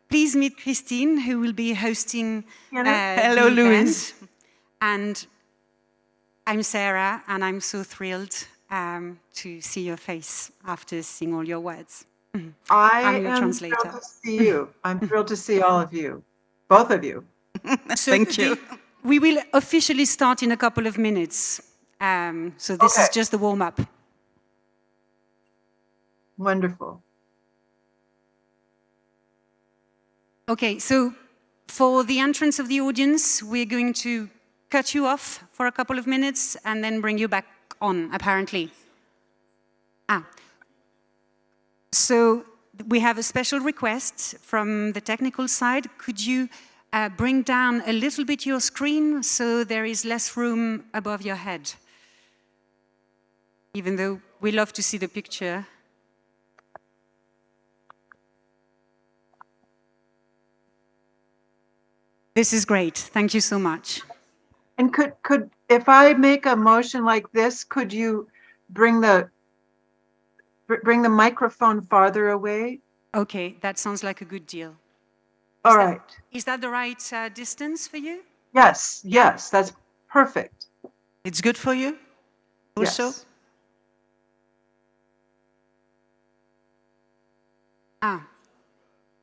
please meet Christine, who will be hosting Hello, the Louise. event. And I'm Sarah, and I'm so thrilled to see your face after seeing all your words. I'm your translator. Thrilled to see you. I'm thrilled to see all of you, both of you. So Thank you. We will officially start in a couple of minutes. So this is just the warm-up. Wonderful. Okay, so for the entrance of the audience, we're going to cut you off for a couple of minutes and then bring you back on, apparently. So we have a special request from the technical side. Could you bring down a little bit your screen so there is less room above your head? Even though we love to see the picture. This is great. Thank you so much. And could if I make a motion like this, could you bring the microphone farther away? Okay, that sounds like a good deal. All right. Is that the right distance for you? Yes, that's perfect. It's good for you also? Yes.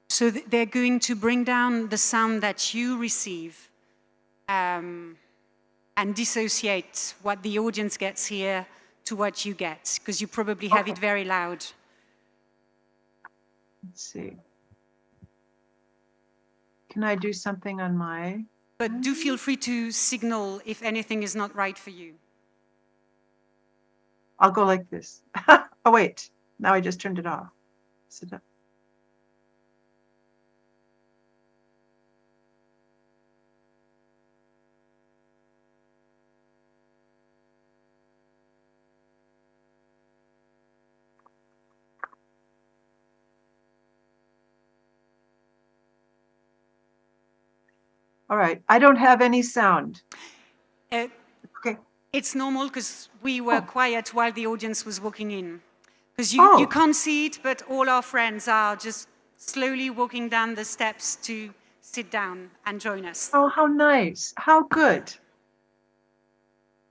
So they're going to bring down the sound that you receive and dissociate what the audience gets here to what you get, because you probably have it very loud. Let's see. Can I do something on my? But do feel free to signal if anything is not right for you. I'll go like this. Oh, wait. Now I just turned it off. Sit up. All right. I don't have any sound. Okay. It's normal because we were quiet while the audience was walking in. Because you can't see it, but all our friends are just slowly walking down the steps to sit down and join us. Oh, how nice. How good.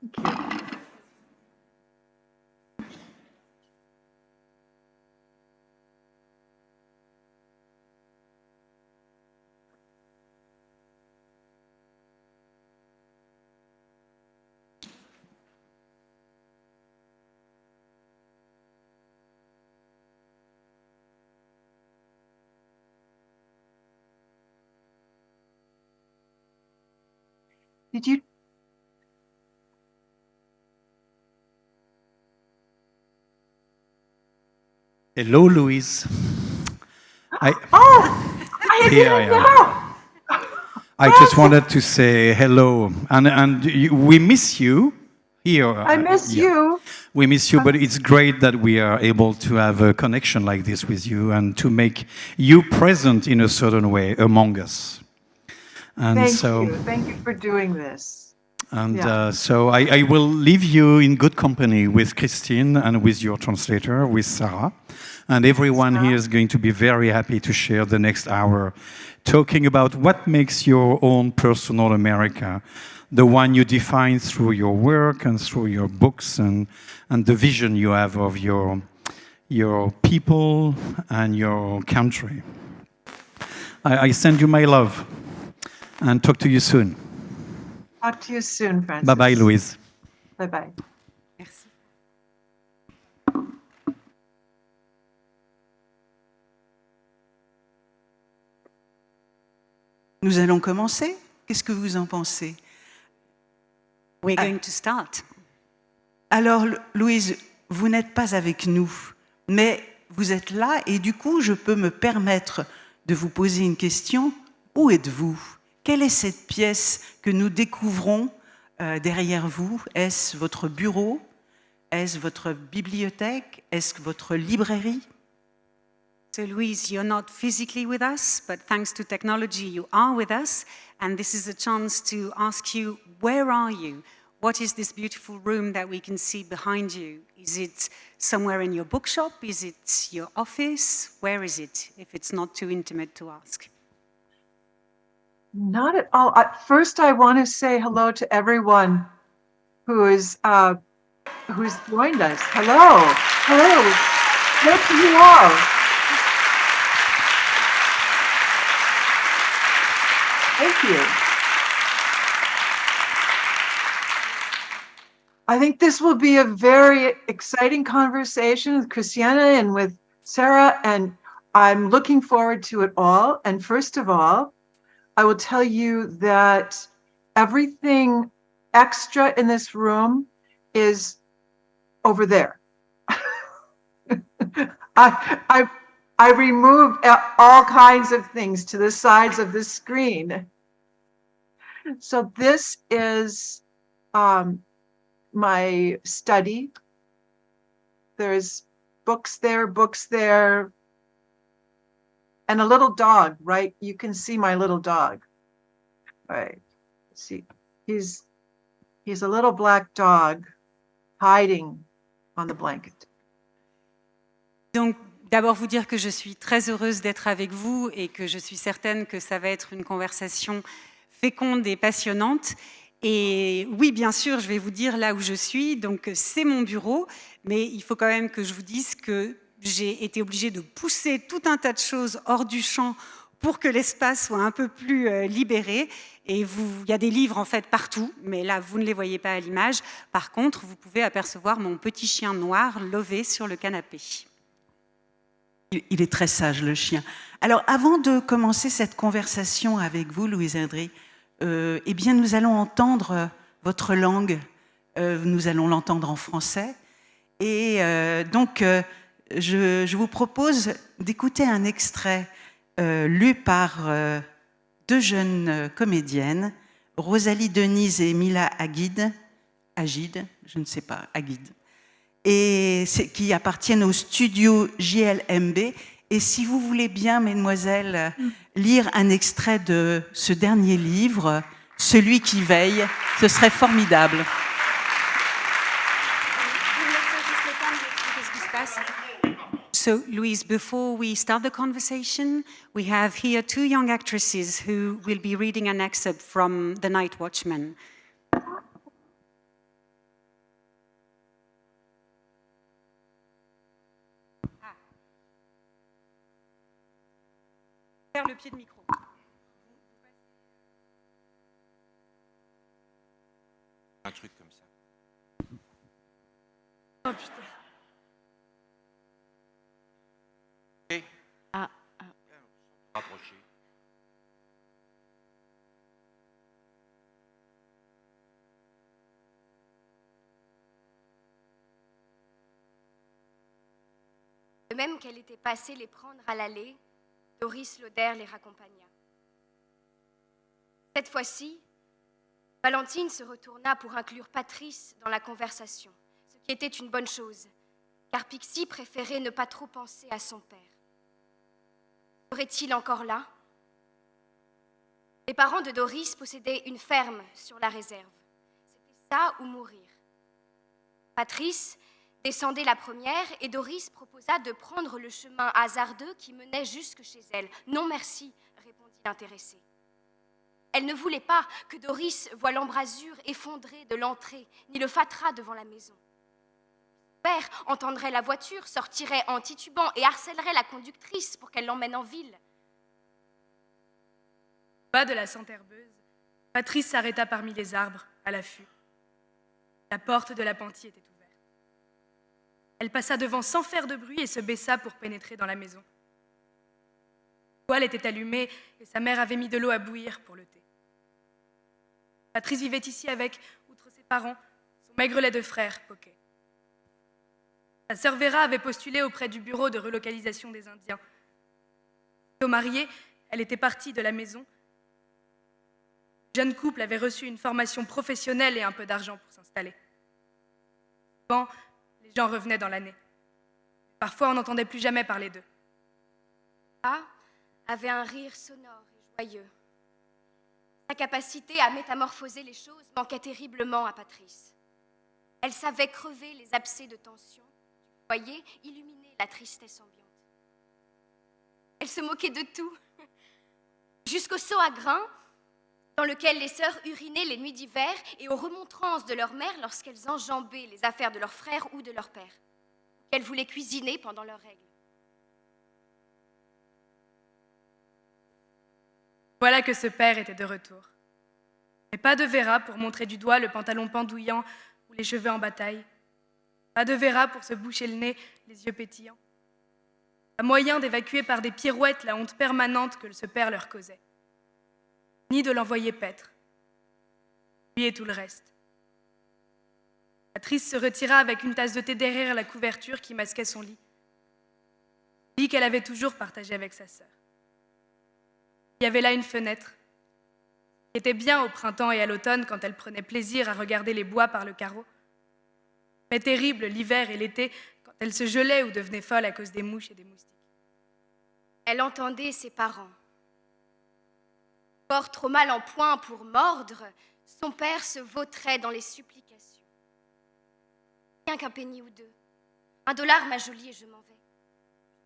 Thank you. Did you? Hello, Louise. I didn't know. I just wanted to say hello, and we miss you here. I miss you. We miss you, but it's great that we are able to have a connection like this with you and to make you present in a certain way among us. And Thank you for doing this. And so I will leave you in good company with Christine and with your translator, with Sarah. And everyone here is going to be very happy to share the next hour talking about what makes your own personal America, the one you define through your work and through your books and the vision you have of your people and your country. I send you my love and talk to you soon. Talk to you soon, Francis. Bye-bye, Louise. Bye-bye. Merci. Nous allons commencer. Qu'est-ce que vous en pensez? We're going to start. Alors, Louise, vous n'êtes pas avec nous, mais vous êtes là et du coup, je peux me permettre de vous poser une question. Où êtes-vous? Quelle est cette pièce que nous découvrons derrière vous? Est-ce votre bureau? Est-ce votre bibliothèque? Est-ce votre librairie? So Louise, you're not physically with us, but thanks to technology, you are with us. And this is a chance to ask you, where are you? What is this beautiful room that we can see behind you? Is it somewhere in your bookshop? Is it your office? Where is it, if it's not too intimate to ask? Not at all. First, I want to say hello to everyone who's joined us. Hello. Hello to you all. Thank you. I think this will be a very exciting conversation with Christiana and with Sarah, and I'm looking forward to it all. And first of all, I will tell you that everything extra in this room is over there. I removed all kinds of things to the sides of the screen. So this is my study. There's books there, and a little dog, right? You can see my little dog. All right. See, he's a little black dog hiding on the blanket. Donc, d'abord vous dire que je suis très heureuse d'être avec vous et que je suis certaine que ça va être une conversation féconde et passionnante. Et oui, bien sûr, je vais vous dire là où je suis. Donc, c'est mon bureau, mais il faut quand même que je vous dise que j'ai été obligée de pousser tout un tas de choses hors du champ pour que l'espace soit un peu plus libéré. Et il y a des livres en fait partout, mais là, vous ne les voyez pas à l'image. Par contre, vous pouvez apercevoir mon petit chien noir lové sur le canapé. Il est très sage, le chien. Alors, avant de commencer cette conversation avec vous, Louise Erdrich, eh bien, nous allons entendre votre langue. Nous allons l'entendre en français. Et donc, je vous propose d'écouter un extrait lu par deux jeunes comédiennes, Rosalie Denise et Mila Agide, je ne sais pas, Agide, et qui appartiennent au studio JLMB. Et si vous voulez bien, mesdemoiselles, lire un extrait de ce dernier livre, Celui qui veille, ce serait formidable. So, Louise, before we start the conversation, we have here two young actresses who will be reading an excerpt from The Night Watchman. Vers le pied de micro. Un truc comme ça. Oh putain. Okay. Ah. Rapprocher. De même qu'elle était passée les prendre à l'allée, Doris Lauder les raccompagna. Cette fois-ci, Valentine se retourna pour inclure Patrice dans la conversation, ce qui était une bonne chose, car Pixie préférait ne pas trop penser à son père. Serait-il encore là? Les parents de Doris possédaient une ferme sur la réserve. C'était ça ou mourir. Patrice descendait la première et Doris proposa de prendre le chemin hasardeux qui menait jusque chez elle. « Non, merci », répondit l'intéressée. Elle ne voulait pas que Doris voie l'embrasure effondrée de l'entrée, ni le fatras devant la maison. Son père entendrait la voiture, sortirait en titubant et harcèlerait la conductrice pour qu'elle l'emmène en ville. Au bas de la sente herbeuse, Patrice s'arrêta parmi les arbres, à l'affût. La porte de l'appentis était ouverte. Elle passa devant sans faire de bruit et se baissa pour pénétrer dans la maison. La poêle était allumée et sa mère avait mis de l'eau à bouillir pour le thé. Patrice vivait ici avec, outre ses parents, son maigrelet de frère, Poquet. Sa sœur Vera avait postulé auprès du bureau de relocalisation des Indiens. Au marié, elle était partie de la maison. Le jeune couple avait reçu une formation professionnelle et un peu d'argent pour s'installer. Souvent, les gens revenaient dans l'année. Parfois, on n'entendait plus jamais parler d'eux. A avait un rire sonore et joyeux. Sa capacité à métamorphoser les choses manquait terriblement à Patrice. Elle savait crever les abcès de tension du foyer, illuminer la tristesse ambiante. Elle se moquait de tout. Jusqu'au seau à grains, dans lequel les sœurs urinaient les nuits d'hiver et aux remontrances de leur mère lorsqu'elles enjambaient les affaires de leurs frères ou de leur père, qu'elles voulaient cuisiner pendant leurs règles. Voilà que ce père était de retour. Mais pas de Vera pour montrer du doigt le pantalon pendouillant ou les cheveux en bataille. Pas de Vera pour se boucher le nez, les yeux pétillants. Pas moyen d'évacuer par des pirouettes la honte permanente que ce père leur causait. Ni de l'envoyer paître. Lui et tout le reste. Patrice se retira avec une tasse de thé derrière la couverture qui masquait son lit. Lit qu'elle avait toujours partagé avec sa sœur. Il y avait là une fenêtre, qui était bien au printemps et à l'automne quand elle prenait plaisir à regarder les bois par le carreau, mais terrible l'hiver et l'été quand elle se gelait ou devenait folle à cause des mouches et des moustiques. Elle entendait ses parents. Corps trop mal en point pour mordre, son père se vautrait dans les supplications. Rien qu'un penny ou deux. $1, ma jolie, et je m'en vais.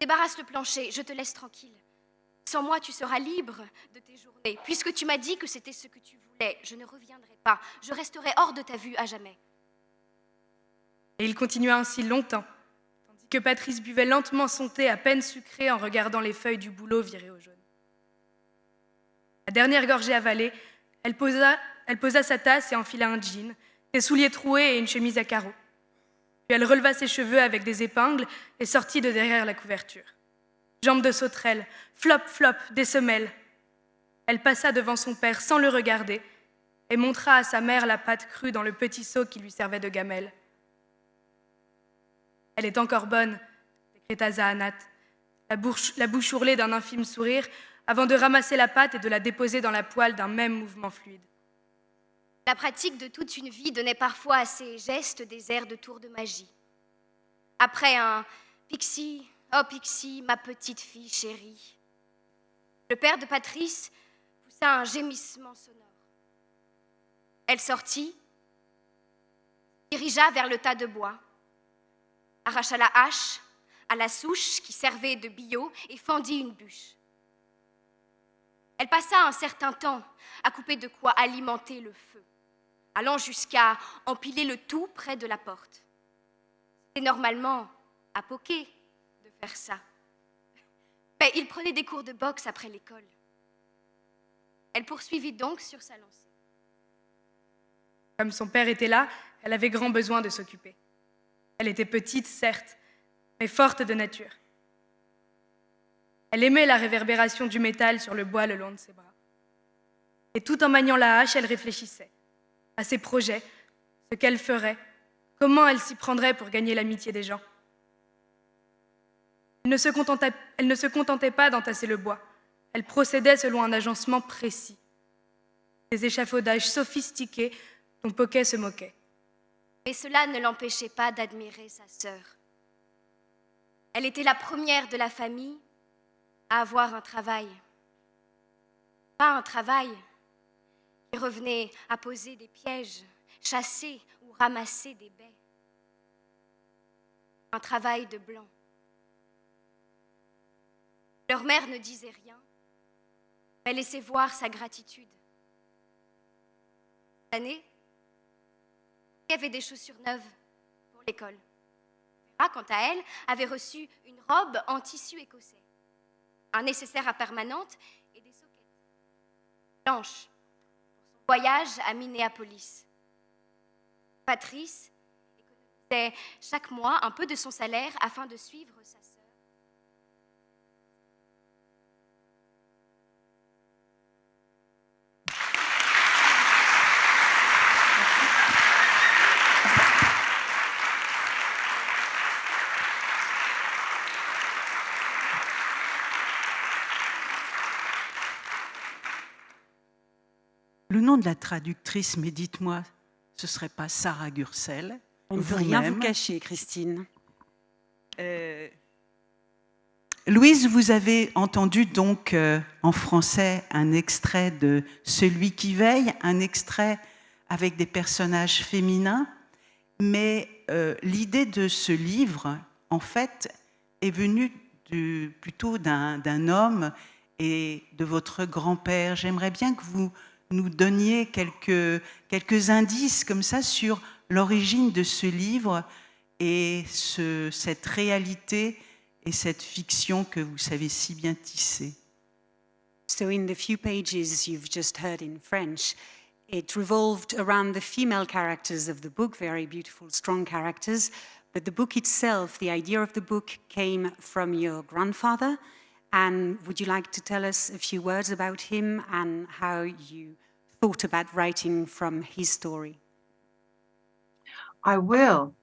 Débarrasse le plancher, je te laisse tranquille. Sans moi, tu seras libre de tes journées. Puisque tu m'as dit que c'était ce que tu voulais, je ne reviendrai pas. Je resterai hors de ta vue à jamais. Et il continua ainsi longtemps, tandis que Patrice buvait lentement son thé à peine sucré en regardant les feuilles du bouleau virées au jaune. La dernière gorgée avalée, elle posa sa tasse et enfila un jean, des souliers troués et une chemise à carreaux. Puis elle releva ses cheveux avec des épingles et sortit de derrière la couverture. Jambes de sauterelle, flop, flop, des semelles. Elle passa devant son père sans le regarder et montra à sa mère la pâte crue dans le petit seau qui lui servait de gamelle. « Elle est encore bonne », décréta Zahanat, la bouche ourlée d'un infime sourire, avant de ramasser la pâte et de la déposer dans la poêle d'un même mouvement fluide. La pratique de toute une vie donnait parfois à ses gestes des airs de tour de magie. Après un « Pixie, oh Pixie, ma petite fille chérie », le père de Patrice poussa un gémissement sonore. Elle sortit, dirigea vers le tas de bois, arracha la hache à la souche qui servait de billot et fendit une bûche. Elle passa un certain temps à couper de quoi alimenter le feu, allant jusqu'à empiler le tout près de la porte. C'était normalement à Poquet de faire ça. Mais il prenait des cours de boxe après l'école. Elle poursuivit donc sur sa lancée. Comme son père était là, elle avait grand besoin de s'occuper. Elle était petite, certes, mais forte de nature. Elle aimait la réverbération du métal sur le bois le long de ses bras. Et tout en maniant la hache, elle réfléchissait à ses projets, ce qu'elle ferait, comment elle s'y prendrait pour gagner l'amitié des gens. Elle ne se contentait pas d'entasser le bois. Elle procédait selon un agencement précis. Des échafaudages sophistiqués dont Poquet se moquait. Mais cela ne l'empêchait pas d'admirer sa sœur. Elle était la première de la famille à avoir un travail. Pas un travail qui revenait à poser des pièges, chasser ou ramasser des baies. Un travail de blanc. Leur mère ne disait rien, mais laissait voir sa gratitude. Cette année, il y avait des chaussures neuves pour l'école. Vera, quant à elle, avait reçu une robe en tissu écossais, un nécessaire à permanente et des soquettes blanches pour son voyage à Minneapolis. Patrice économisait chaque mois un peu de son salaire afin de suivre sa sœur. Le nom de la traductrice, mais dites-moi, ce ne serait pas Sarah Gursel? On ne peut rien vous cacher, Christine. Louise, vous avez entendu donc en français un extrait de Celui qui veille, un extrait avec des personnages féminins, mais l'idée de ce livre, en fait, est venue plutôt d'un homme et de votre grand-père. J'aimerais bien que vous nous donniez quelques indices comme ça sur l'origine de ce livre et cette réalité et cette fiction que vous savez si bien tisser. So in the few pages you've just heard in French, it revolved around the female characters of the book, very beautiful, strong characters. But the book itself, the idea of the book came from your grandfather. And would you like to tell us a few words about him and how you thought about writing from his story? I will.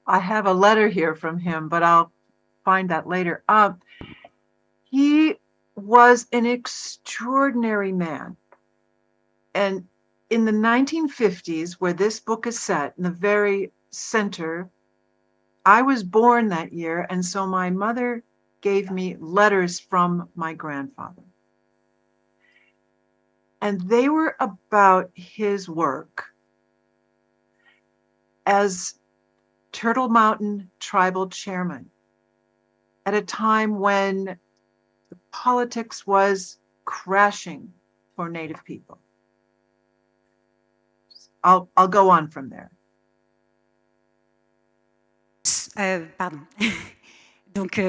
I have a letter here from him, but I'll find that later. He was an extraordinary man. And in the 1950s, where this book is set, in the very center, I was born that year, and so my mother gave me letters from my grandfather. And they were about his work as Turtle Mountain tribal chairman at a time when the politics was crashing for Native people. I'll go on from there. Pardon. Donc,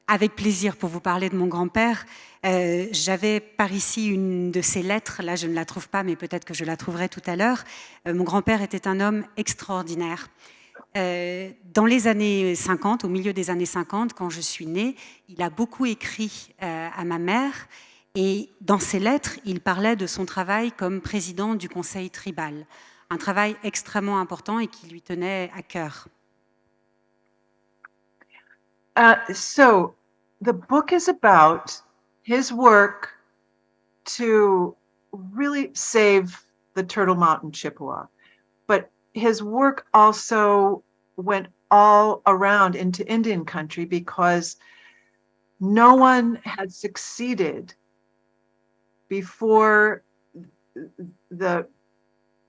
avec plaisir pour vous parler de mon grand-père. J'avais par ici une de ses lettres. Là, je ne la trouve pas, mais peut-être que je la trouverai tout à l'heure. Mon grand-père était un homme extraordinaire. Dans les années 50, au milieu des années 50, quand je suis née, il a beaucoup écrit à ma mère. Et dans ses lettres, il parlait de son travail comme président du conseil tribal. Un travail extrêmement important et qui lui tenait à cœur. So the book is about his work to really save the Turtle Mountain Chippewa. But his work also went all around into Indian country because no one had succeeded before the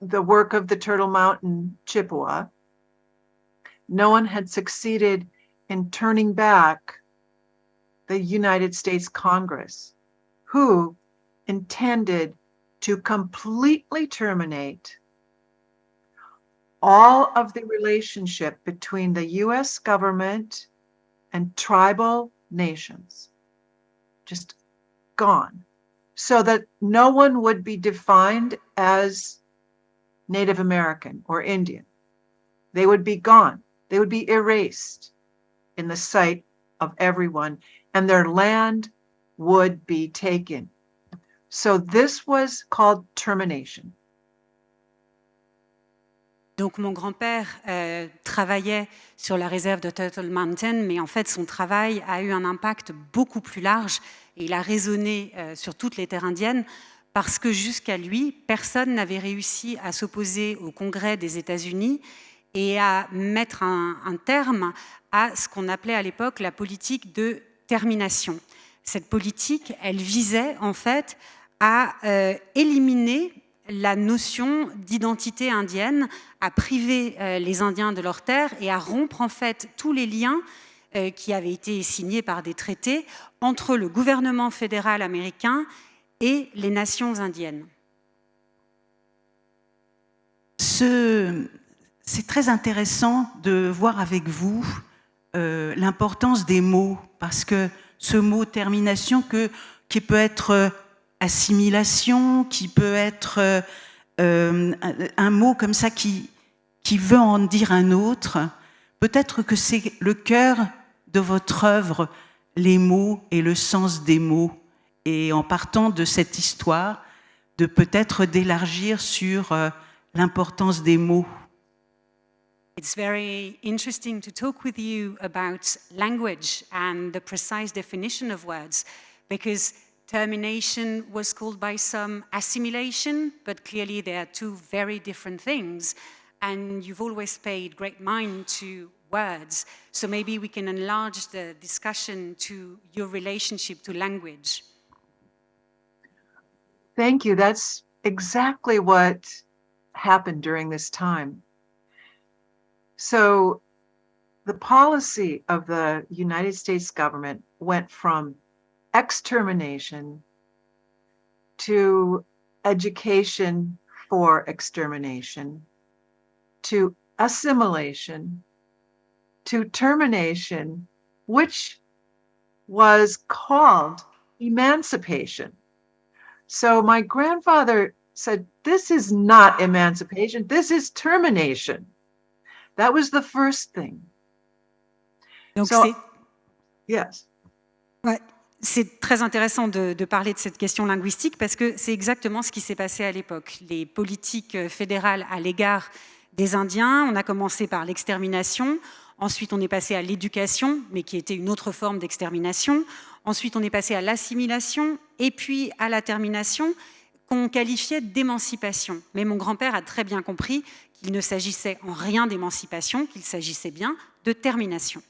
work of the Turtle Mountain Chippewa. No one had succeeded in turning back the United States Congress, who intended to completely terminate all of the relationship between the US government and tribal nations. Just gone. So that no one would be defined as Native American or Indian. They would be gone. They would be erased in the sight of everyone, and their land would be taken. So this was called termination. Donc mon grand-père travaillait sur la réserve de Turtle Mountain, mais en fait son travail a eu un impact beaucoup plus large et il a résonné sur toutes les terres indiennes parce que jusqu'à lui, personne n'avait réussi à s'opposer au Congrès des États-Unis et à mettre un terme à ce qu'on appelait à l'époque la politique de termination. Cette politique, elle visait en fait à éliminer la notion d'identité indienne, à priver les Indiens de leurs terres et à rompre en fait tous les liens qui avaient été signés par des traités entre le gouvernement fédéral américain et les nations indiennes. C'est très intéressant de voir avec vous l'importance des mots, parce que ce mot termination qui peut être assimilation, qui peut être un mot comme ça qui veut en dire un autre, peut-être que c'est le cœur de votre œuvre, les mots et le sens des mots, et en partant de cette histoire, de peut-être d'élargir sur l'importance des mots. It's very interesting to talk with you about language and the precise definition of words, because termination was called by some assimilation, but clearly they are two very different things. And you've always paid great mind to words. So maybe we can enlarge the discussion to your relationship to language. Thank you. That's exactly what happened during this time. So the policy of the United States government went from extermination to education for extermination, to assimilation, to termination, which was called emancipation. So my grandfather said, this is not emancipation, this is termination. That was the first thing. Donc So, yes. ouais, c'est très intéressant de parler de cette question linguistique parce que c'est exactement ce qui s'est passé à l'époque. Les politiques fédérales à l'égard des Indiens, on a commencé par l'extermination, ensuite on est passé à l'éducation, mais qui était une autre forme d'extermination, ensuite on est passé à l'assimilation et puis à la termination qu'on qualifiait d'émancipation. Mais mon grand-père a très bien compris qu'il ne s'agissait en rien d'émancipation, qu'il s'agissait bien de termination.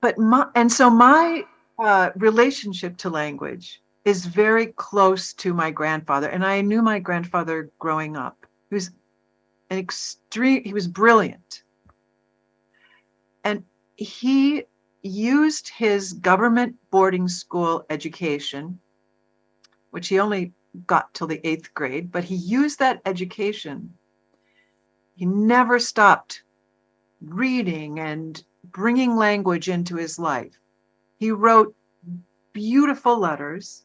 But my relationship to language is very close to my grandfather, and I knew my grandfather growing up. He was brilliant, and he used his government boarding school education, which he only got till the 8th grade, but he used that education. He never stopped reading and bringing language into his life. He wrote beautiful letters,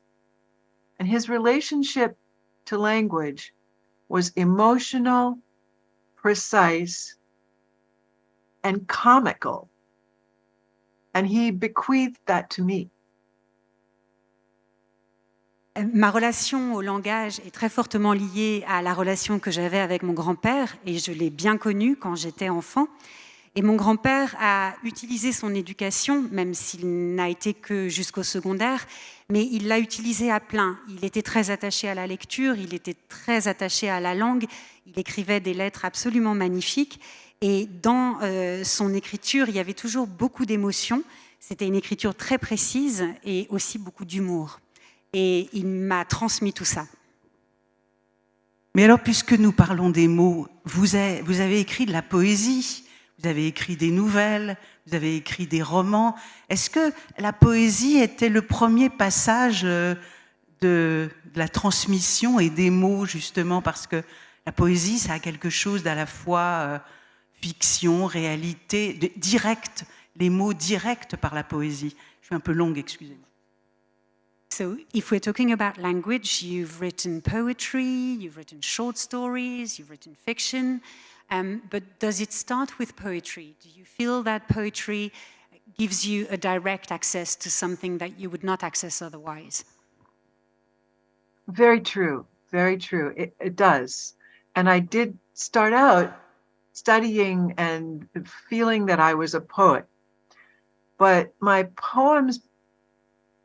and his relationship to language was emotional, precise, and comical. And he bequeathed that to me. Ma relation au langage est très fortement liée à la relation que j'avais avec mon grand-père, et je l'ai bien connu quand j'étais enfant. Et mon grand-père a utilisé son éducation, même s'il n'a été que jusqu'au secondaire, mais il l'a utilisé à plein. Il était très attaché à la lecture, il était très attaché à la langue, il écrivait des lettres absolument magnifiques. Et dans son écriture, il y avait toujours beaucoup d'émotions. C'était une écriture très précise et aussi beaucoup d'humour. Et il m'a transmis tout ça. Mais alors, puisque nous parlons des mots, vous avez écrit de la poésie. Vous avez écrit des nouvelles, vous avez écrit des romans. Est-ce que la poésie était le premier passage de la transmission et des mots, justement, parce que la poésie, ça a quelque chose d'à la fois fiction, réalité, direct, les mots directs par la poésie. Je suis un peu longue, excusez-moi. So if we're talking about language, you've written poetry, you've written short stories, you've written fiction. But does it start with poetry? Do you feel that poetry gives you a direct access to something that you would not access otherwise? Very true, very true. It does. And I did start out studying and feeling that I was a poet. But my poems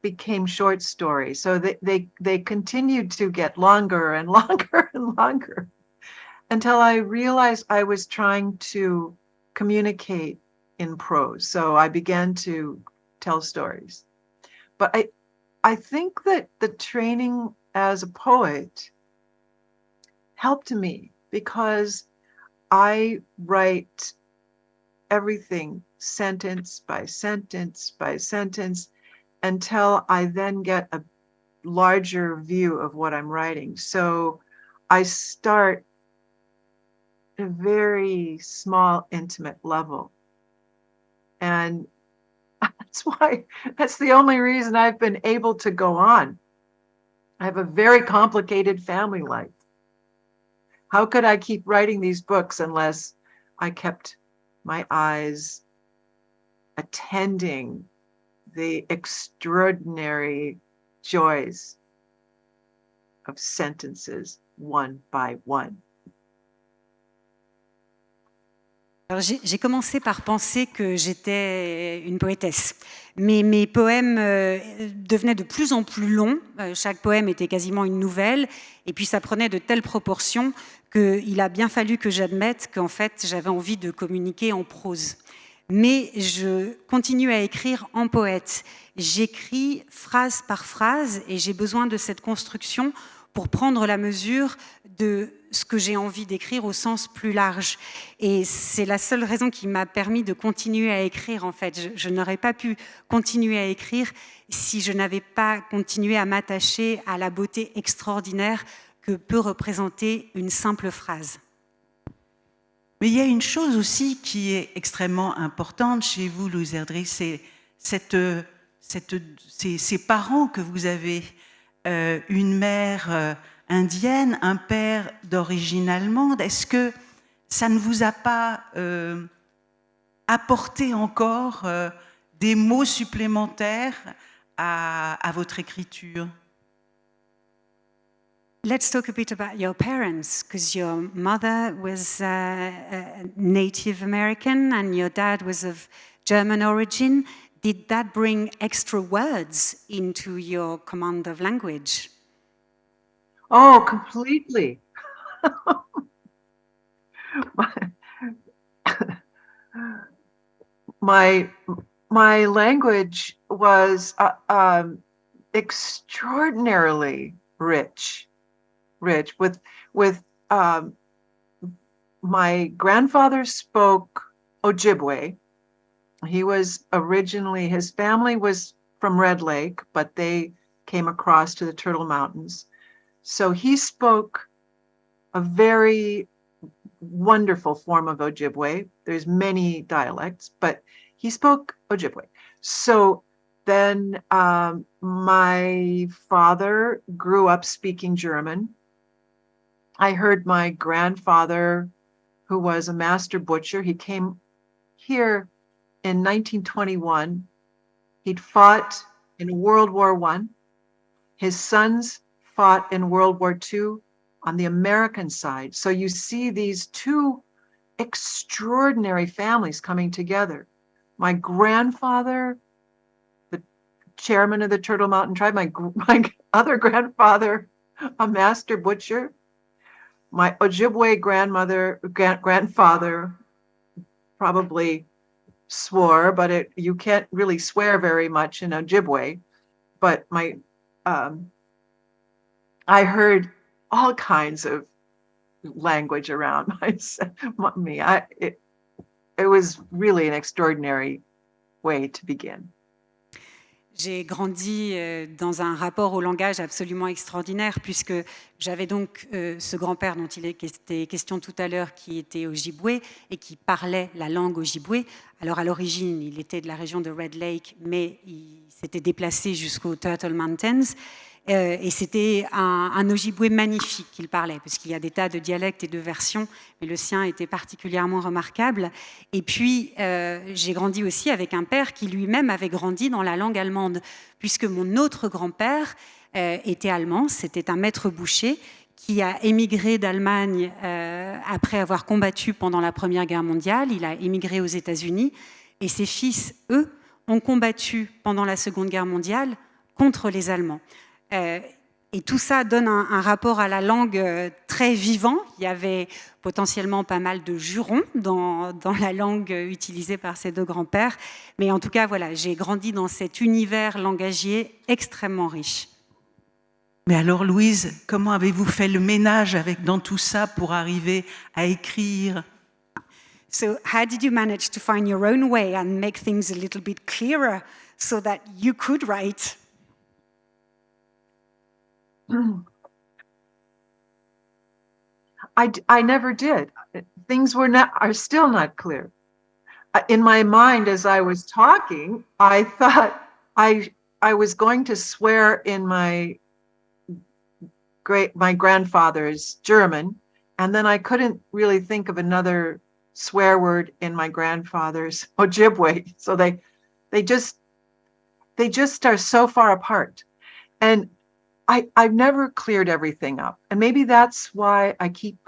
became short stories. So they continued to get longer and longer and longer, until I realized I was trying to communicate in prose. So I began to tell stories. But I think that the training as a poet helped me because I write everything sentence by sentence by sentence until I then get a larger view of what I'm writing. So I start a very small, intimate level. And that's the only reason I've been able to go on. I have a very complicated family life. How could I keep writing these books unless I kept my eyes attending the extraordinary joys of sentences one by one? Alors j'ai commencé par penser que j'étais une poétesse, mais mes poèmes devenaient de plus en plus longs. Chaque poème était quasiment une nouvelle, et puis ça prenait de telles proportions qu'il a bien fallu que j'admette qu'en fait j'avais envie de communiquer en prose. Mais je continue à écrire en poète. J'écris phrase par phrase, et j'ai besoin de cette construction pour prendre la mesure de ce que j'ai envie d'écrire au sens plus large. Et c'est la seule raison qui m'a permis de continuer à écrire, en fait. Je n'aurais pas pu continuer à écrire si je n'avais pas continué à m'attacher à la beauté extraordinaire que peut représenter une simple phrase. Mais il y a une chose aussi qui est extrêmement importante chez vous, Louise Erdrich, c'est ces parents que vous avez, une mère indienne, un père d'origine allemande. Est-ce que ça ne vous a pas apporté encore des mots supplémentaires à votre écriture? Let's talk a bit about your parents, because your mother was Native American and your dad was of German origin. Did that bring extra words into your command of language? Oh, completely. my language was extraordinarily rich with my grandfather spoke Ojibwe. He was originally, his family was from Red Lake, but they came across to the Turtle Mountains. So he spoke a very wonderful form of Ojibwe. There's many dialects, but he spoke Ojibwe. So then my father grew up speaking German. I heard my grandfather, who was a master butcher, he came here in 1921. He'd fought in World War I. His sons fought in World War II on the American side. So you see these two extraordinary families coming together. My grandfather, the chairman of the Turtle Mountain Tribe, my other grandfather, a master butcher, my Ojibwe grandfather probably swore, but you can't really swear very much in Ojibwe. But I heard all kinds of language around me. It was really an extraordinary way to begin. J'ai grandi dans un rapport au langage absolument extraordinaire, puisque j'avais donc ce grand-père dont il était question tout à l'heure, qui était Ojibwe et qui parlait la langue Ojibwe. Alors à l'origine, il était de la région de Red Lake, mais il s'était déplacé jusqu'aux Turtle Mountains. Et c'était un Ojibwe magnifique qu'il parlait, parce qu'il y a des tas de dialectes et de versions, mais le sien était particulièrement remarquable. Et puis, j'ai grandi aussi avec un père qui lui-même avait grandi dans la langue allemande, puisque mon autre grand-père était allemand, c'était un maître boucher qui a émigré d'Allemagne après avoir combattu pendant la Première Guerre mondiale. Il a émigré aux États-Unis, et ses fils, eux, ont combattu pendant la Seconde Guerre mondiale contre les Allemands. Et tout ça donne un rapport à la langue très vivant. Il y avait potentiellement pas mal de jurons dans la langue utilisée par ces deux grands-pères. Mais en tout cas, voilà, j'ai grandi dans cet univers langagier extrêmement riche. Mais alors, Louise, comment avez-vous fait le ménage dans tout ça pour arriver à écrire? So how did you manage to find your own way and make things a little bit clearer so that you could write? I never did. Things are still not clear. In my mind, as I was talking, I thought I was going to swear in my grandfather's German, and then I couldn't really think of another swear word in my grandfather's Ojibwe. So they just are so far apart. And I've never cleared everything up. And maybe that's why I keep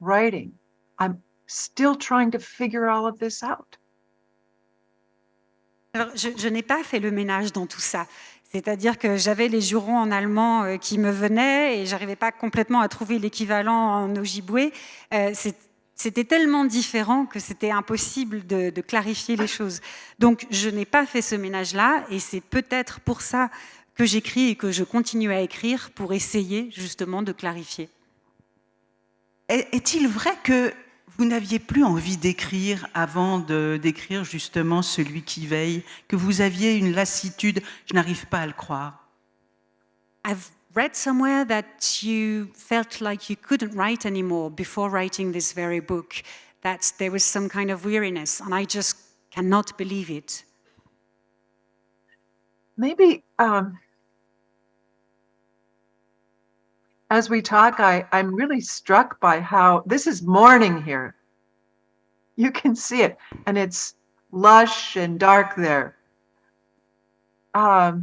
writing. I'm still trying to figure all of this out. Alors, je n'ai pas fait le ménage dans tout ça. C'est-à-dire que j'avais les jurons en allemand qui me venaient et je n'arrivais pas complètement à trouver l'équivalent en Ojibwe. C'était tellement différent que c'était impossible de clarifier les choses. Donc, je n'ai pas fait ce ménage-là et c'est peut-être pour ça que j'écris et que je continue à écrire pour essayer justement de clarifier. est-il vrai que vous n'aviez plus envie d'écrire avant d'écrire justement Celui qui veille, que vous aviez une lassitude? Je n'arrive pas à le croire. I've read somewhere that you felt like you couldn't write anymore before writing this very book, that there was some kind of weariness, and I just cannot believe it. Maybe as we talk, I'm really struck by how this is morning here. You can see it, and it's lush and dark there. I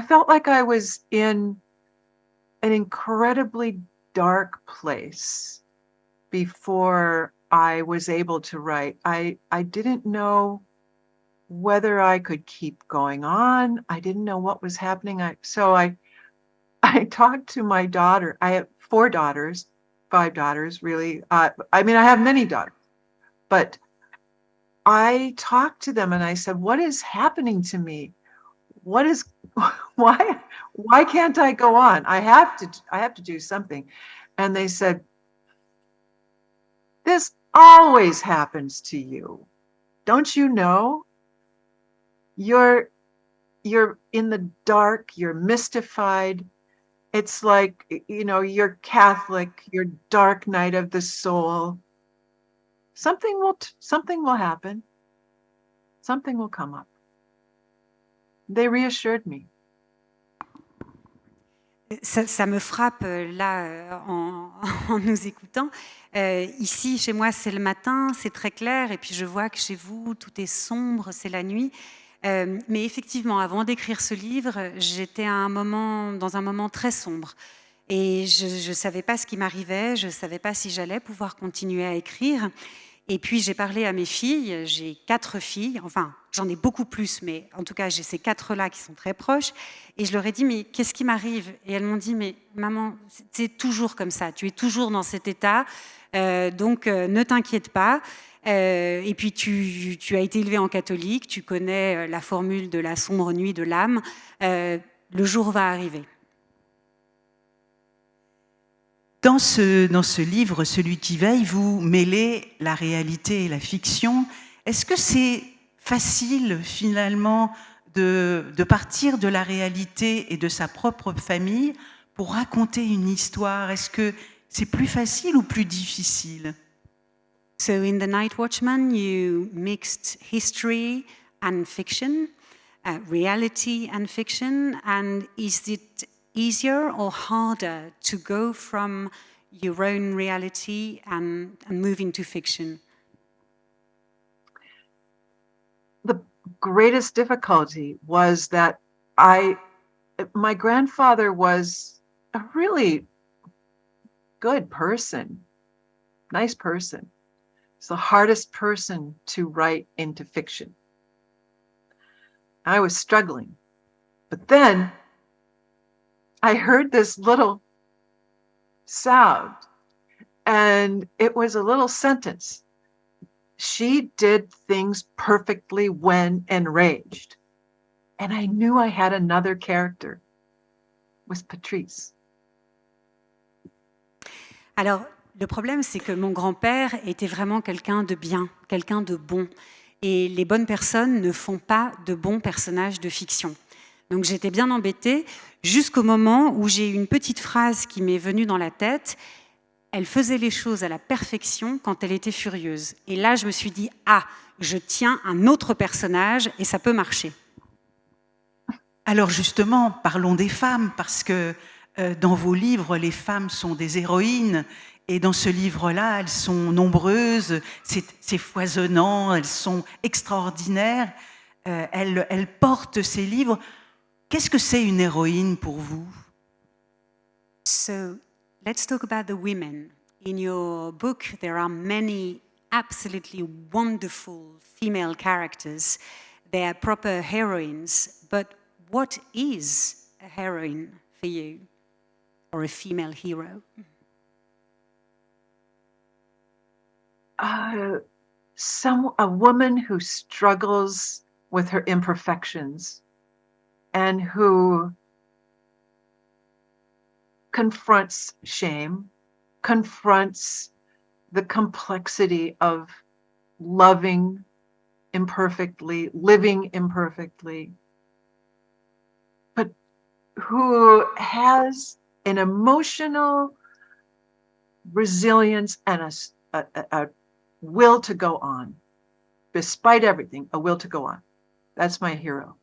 felt like I was in an incredibly dark place before I was able to write. I didn't know whether I could keep going on. I didn't know what was happening. So I talked to my daughter. I have 4 daughters, 5 daughters, really. I have many daughters, but I talked to them and I said, what is happening to me? Why can't I go on? I have to do something. And they said, this always happens to you. Don't you know? You're in the dark, you're mystified. It's like, you're Catholic, you're dark night of the soul. Something will happen. Something will come up. They reassured me. Ça me frappe là en nous écoutant. Ici, chez moi, c'est le matin, c'est très clair, et puis je vois que chez vous, tout est sombre, c'est la nuit. Mais effectivement, avant d'écrire ce livre, j'étais dans un moment très sombre. Et je ne savais pas ce qui m'arrivait, je ne savais pas si j'allais pouvoir continuer à écrire. Et puis j'ai parlé à mes filles, j'ai 4 filles, enfin j'en ai beaucoup plus, mais en tout cas j'ai ces 4-là qui sont très proches. Et je leur ai dit, mais qu'est-ce qui m'arrive? Et elles m'ont dit, mais maman, c'est toujours comme ça, tu es toujours dans cet état, donc ne t'inquiète pas. Et puis tu as été élevée en catholique, tu connais la formule de la sombre nuit de l'âme, le jour va arriver. Dans ce livre, Celui qui veille, vous mêlez la réalité et la fiction. Est-ce que c'est facile finalement de partir de la réalité et de sa propre famille pour raconter une histoire? Est-ce que c'est plus facile ou plus difficile? So in The Night Watchman, you mixed history and fiction, reality and fiction, and is it easier or harder to go from your own reality and move into fiction? The greatest difficulty was that my grandfather was a really good person, nice person. It's the hardest person to write into fiction. I was struggling, but then I heard this little sound, and it was a little sentence. She did things perfectly when enraged. And I knew I had another character. It was Patrice. Alors, le problème, c'est que mon grand-père était vraiment quelqu'un de bien, quelqu'un de bon. Et les bonnes personnes ne font pas de bons personnages de fiction. Donc j'étais bien embêtée jusqu'au moment où j'ai une petite phrase qui m'est venue dans la tête. Elle faisait les choses à la perfection quand elle était furieuse. Et là, je me suis dit, je tiens un autre personnage et ça peut marcher. Alors justement, parlons des femmes, parce que dans vos livres, les femmes sont des héroïnes. Et dans ce livre-là, elles sont nombreuses, c'est foisonnant, elles sont extraordinaires. Elles portent ces livres. Qu'est-ce que c'est une héroïne pour vous? So, let's talk about the women. In your book, there are many absolutely wonderful female characters. They are proper heroines. But what is a heroine for you? Or a female hero? A woman who struggles with her imperfections and who confronts shame confronts the complexity of loving imperfectly, living imperfectly, but who has an emotional resilience and a will to go on, despite everything, a will to go on. That's my hero.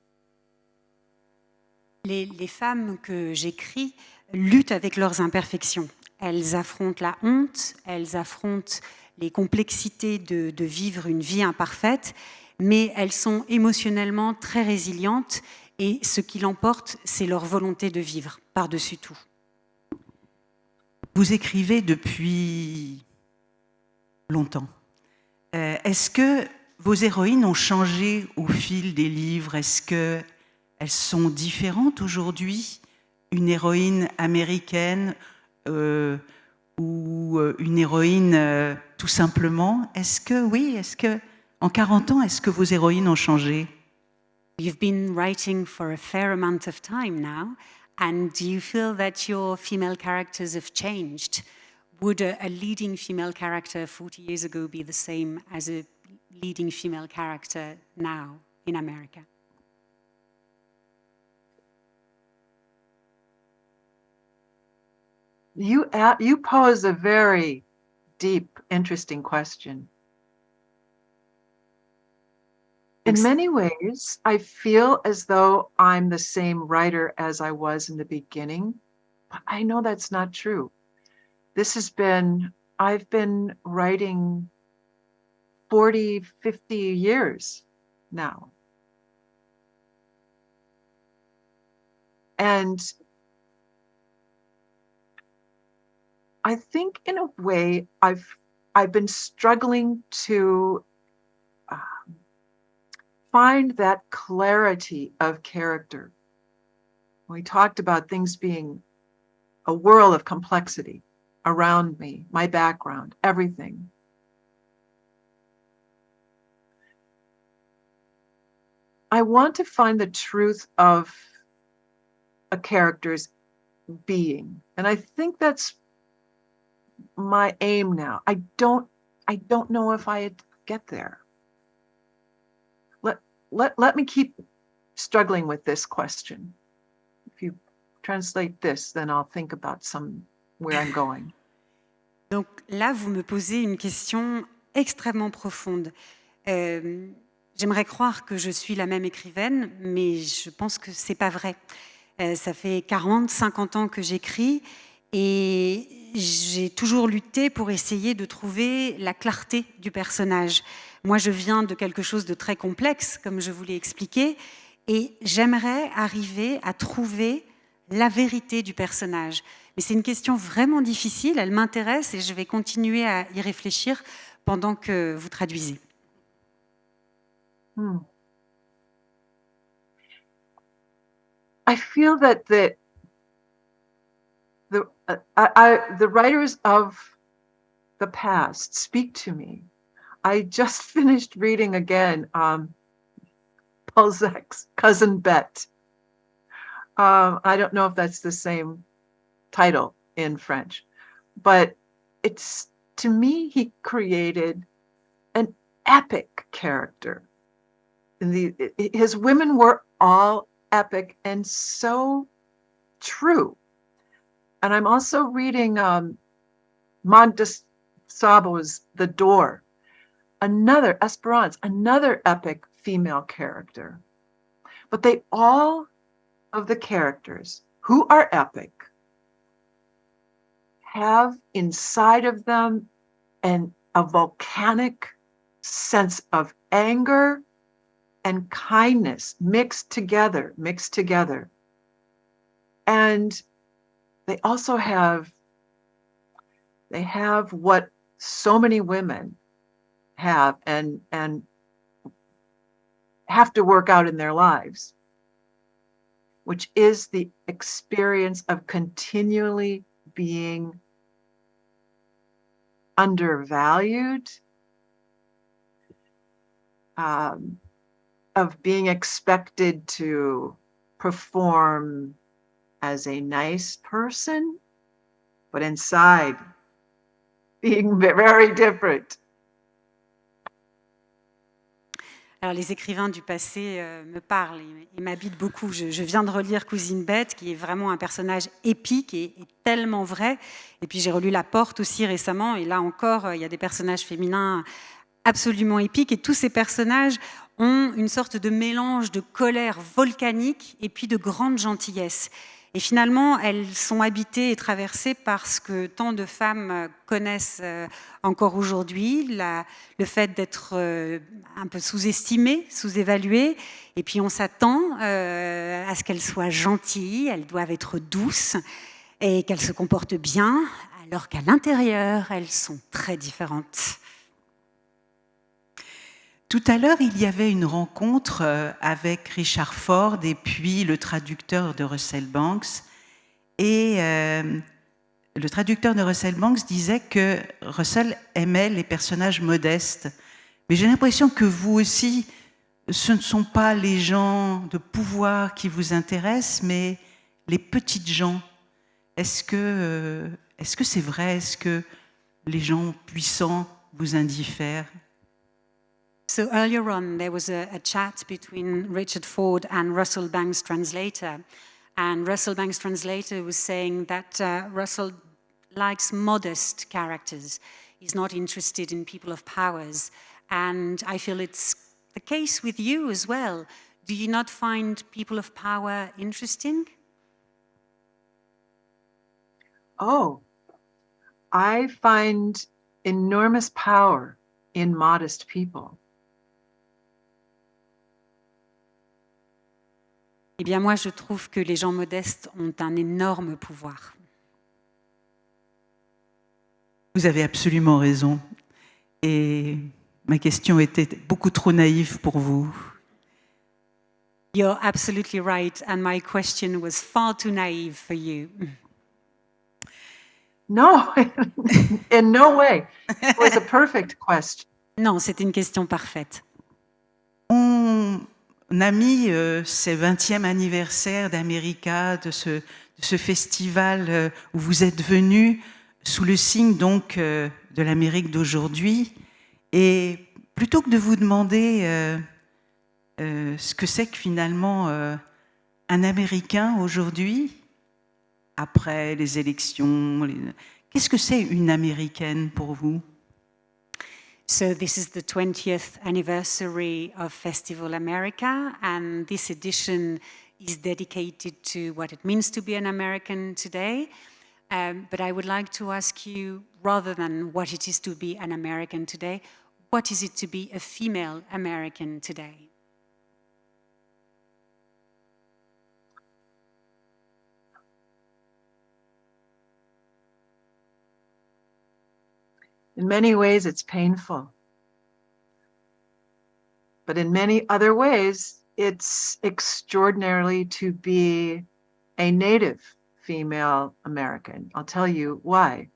Les femmes que j'écris luttent avec leurs imperfections. Elles affrontent la honte, elles affrontent les complexités de vivre une vie imparfaite, mais elles sont émotionnellement très résilientes et ce qui l'emporte, c'est leur volonté de vivre par-dessus tout. Vous écrivez depuis longtemps. Est-ce que vos héroïnes ont changé au fil des livres? Est-ce qu'elles sont différentes aujourd'hui? Une héroïne américaine ou une héroïne tout simplement? Est-ce que, oui, est-ce que, en 40 ans, est-ce que vos héroïnes ont changé? You've been writing for a fair amount of time now, and do you feel that your female characters have changed? Would a leading female character 40 years ago be the same as a leading female character now in America? You pose a very deep, interesting question. In many ways, I feel as though I'm the same writer as I was in the beginning, but I know that's not true. I've been writing 40, 50 years now. And I think in a way I've been struggling to find that clarity of character. We talked about things being a whirl of complexity around me, my background, everything. I want to find the truth of a character's being, and I think that's my aim now. I don't know if I get there. Let me keep struggling with this question. If you translate this, then I'll think about where I'm going. Donc là, vous me posez une question extrêmement profonde. J'aimerais croire que je suis la même écrivaine, mais je pense que c'est pas vrai. Ça fait 40, 50 ans que j'écris et j'ai toujours lutté pour essayer de trouver la clarté du personnage. Moi, je viens de quelque chose de très complexe, comme je vous l'ai expliqué, et j'aimerais arriver à trouver la vérité du personnage. Mais c'est une question vraiment difficile, elle m'intéresse et je vais continuer à y réfléchir pendant que vous traduisez. I feel that the writers of the past speak to me. I just finished reading again Balzac's Cousin Bet. I don't know if that's the same title in French, but to me, he created an epic character. His women were all epic and so true. And I'm also reading Montesquieu's The Door, another epic female character. But all of the characters who are epic have inside of them a volcanic sense of anger and kindness mixed together. And they also have what so many women have and have to work out in their lives, which is the experience of continually being undervalued, of being expected to perform as a nice person, but inside being very different. Alors, les écrivains du passé me parlent et m'habitent beaucoup. Je viens de relire Cousine Bette, qui est vraiment un personnage épique et tellement vrai. Et puis, j'ai relu La Porte aussi récemment. Et là encore, il y a des personnages féminins absolument épiques. Et tous ces personnages ont une sorte de mélange de colère volcanique et puis de grande gentillesse. Et finalement, elles sont habitées et traversées par ce que tant de femmes connaissent encore aujourd'hui, le fait d'être un peu sous-estimées, sous-évaluées. Et puis on s'attend à ce qu'elles soient gentilles, elles doivent être douces et qu'elles se comportent bien, alors qu'à l'intérieur, elles sont très différentes. Tout à l'heure, il y avait une rencontre avec Richard Ford et puis le traducteur de Russell Banks. Et le traducteur de Russell Banks disait que Russell aimait les personnages modestes. Mais j'ai l'impression que vous aussi, ce ne sont pas les gens de pouvoir qui vous intéressent, mais les petites gens. Est-ce que c'est vrai? Est-ce que les gens puissants vous indiffèrent? So earlier on, there was a chat between Richard Ford and Russell Banks' translator. And Russell Banks' translator was saying that Russell likes modest characters. He's not interested in people of powers. And I feel it's the case with you as well. Do you not find people of power interesting? Oh, I find enormous power in modest people. Eh bien, moi, je trouve que les gens modestes ont un énorme pouvoir. Vous avez absolument raison. Et ma question était beaucoup trop naïve pour vous. You're absolutely right, and my question was far too naive for you. No, in no way. It was a perfect question. Non, c'est une question parfaite. On a mis ce 20e anniversaire d'America, de ce festival où vous êtes venus sous le signe donc de l'Amérique d'aujourd'hui. Et plutôt que de vous demander ce que c'est que finalement un Américain aujourd'hui, après les élections, qu'est-ce que c'est une Américaine pour vous? So this is the 20th anniversary of Festival America, and this edition is dedicated to what it means to be an American today. But I would like to ask you, rather than what it is to be an American today, what is it to be a female American today? In many ways, it's painful. But in many other ways, it's extraordinarily to be a native female American. I'll tell you why.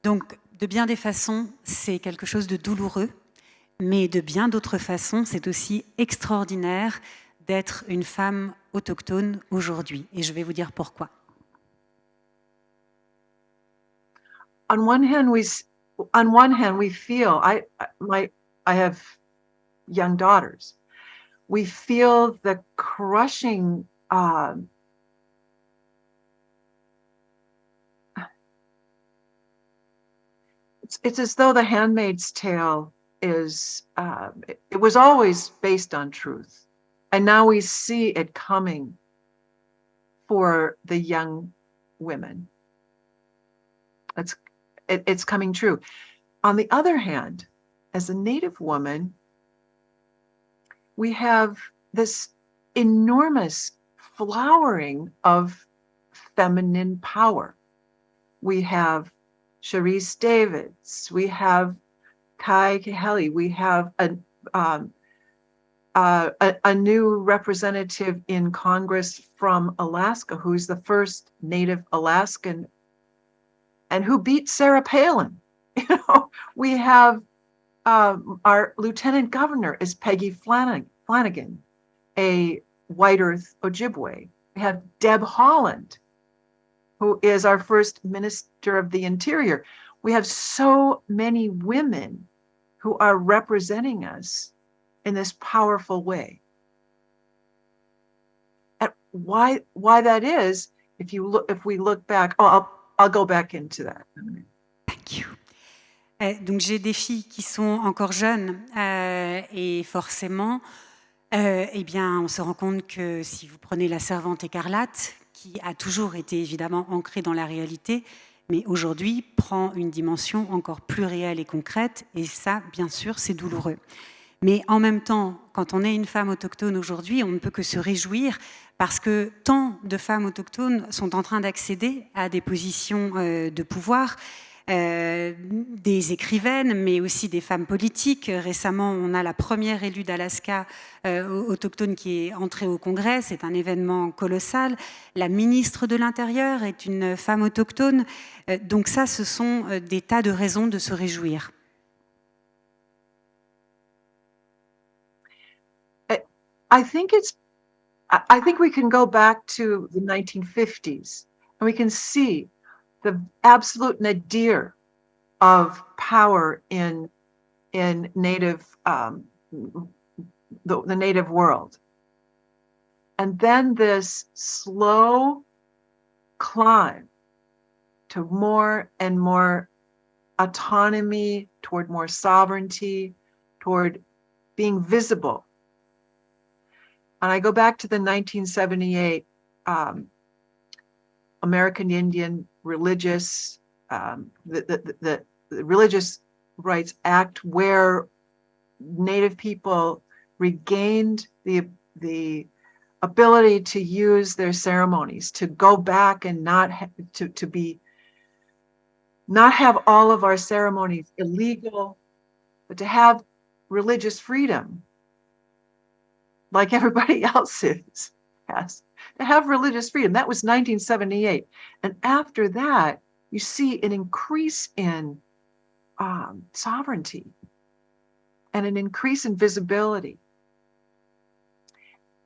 Donc, de bien des façons, c'est quelque chose de douloureux, mais de bien d'autres façons, c'est aussi extraordinaire d'être une femme autochtone aujourd'hui. Et je vais vous dire pourquoi. On one hand, we feel. I have young daughters. We feel the crushing. It's as though The Handmaid's Tale is. It was always based on truth, and now we see it coming for the young women. It's coming true. On the other hand, as a Native woman, we have this enormous flowering of feminine power. We have Sharice Davids, we have Kai Kahele, we have a new representative in Congress from Alaska, who's the first Native Alaskan and who beat Sarah Palin. You know, we have our lieutenant governor is Peggy Flanagan, a White Earth Ojibwe. We have Deb Haaland, who is our first Minister of the Interior. We have so many women who are representing us in this powerful way. And why that is, if we look back, I'll go back into that in a minute. Thank you. Donc j'ai des filles qui sont encore jeunes et forcément, eh bien, on se rend compte que si vous prenez La Servante écarlate, qui a toujours été évidemment ancrée dans la réalité, mais aujourd'hui prend une dimension encore plus réelle et concrète, et ça, bien sûr, c'est douloureux. Mais en même temps, quand on est une femme autochtone aujourd'hui, on ne peut que se réjouir parce que tant de femmes autochtones sont en train d'accéder à des positions de pouvoir, des écrivaines, mais aussi des femmes politiques. Récemment, on a la première élue d'Alaska autochtone qui est entrée au Congrès. C'est un événement colossal. La ministre de l'Intérieur est une femme autochtone. Donc ça, ce sont des tas de raisons de se réjouir. I think we can go back to the 1950s and we can see the absolute nadir of power in native the native world, and then this slow climb to more and more autonomy, toward more sovereignty, toward being visible. And I go back to the 1978 American Indian religious, the Religious Rights Act, where Native people regained the ability to use their ceremonies, to go back and not have all of our ceremonies illegal, but to have religious freedom, like everybody else has, to have religious freedom. That was 1978. And after that, you see an increase in sovereignty and an increase in visibility.